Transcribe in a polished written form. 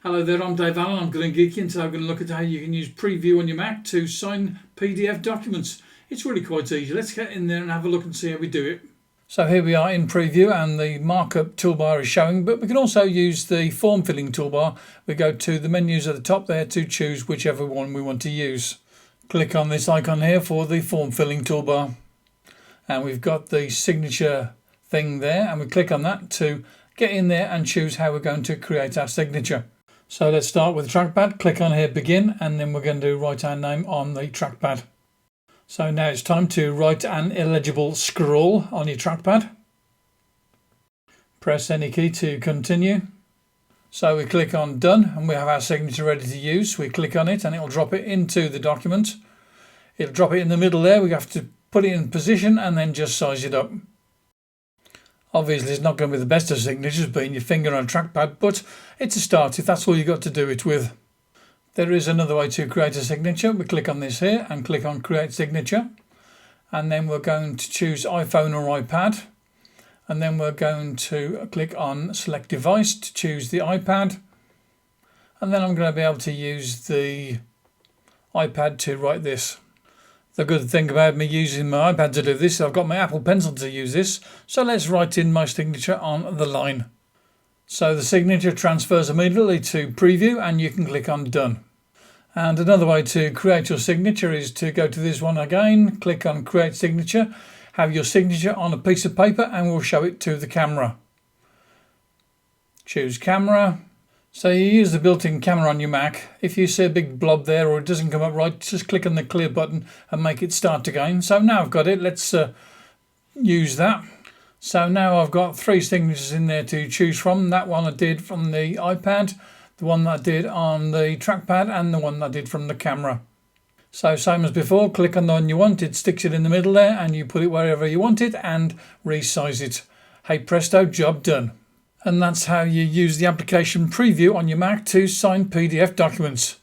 Hello there, I'm Dave Allen, I'm Glen Geeky, and today I'm going to look at how you can use Preview on your Mac to sign PDF documents. It's really quite easy. Let's get in there and have a look and see how we do it. So here we are in Preview and the markup toolbar is showing, but we can also use the form filling toolbar. We go to the menus at the top there to choose whichever one we want to use. Click on this icon here for the form filling toolbar. And we've got the signature thing there, and we click on that to get in there and choose how we're going to create our signature. So let's start with the trackpad. Click on here, begin, and then we're going to write our name on the trackpad. So now it's time to write an illegible scrawl on your trackpad. Press any key to continue. So we click on done and we have our signature ready to use. We click on it and it'll drop it into the document. It'll drop it in the middle there. We have to put it in position and then just size it up. Obviously, it's not going to be the best of signatures being your finger on a trackpad, but it's a start if that's all you've got to do it with. There is another way to create a signature. We click on this here and click on Create Signature. And then we're going to choose iPhone or iPad. And then we're going to click on Select Device to choose the iPad. And then I'm going to be able to use the iPad to write this. The good thing about me using my iPad to do this, I've got my Apple Pencil to use this. So let's write in my signature on the line. So the signature transfers immediately to Preview and you can click on Done. And another way to create your signature is to go to this one again, click on Create Signature, have your signature on a piece of paper and we'll show it to the camera. Choose Camera. So you use the built-in camera on your Mac. If you see a big blob there or it doesn't come up right, just click on the clear button and make it start again. So now I've got it, let's use that. So now I've got 3 signatures in there to choose from. That one I did from the iPad, the one that I did on the trackpad and the one that I did from the camera. So same as before, click on the one you want, it sticks it in the middle there and you put it wherever you want it and resize it. Hey presto, job done. And that's how you use the application Preview on your Mac to sign PDF documents.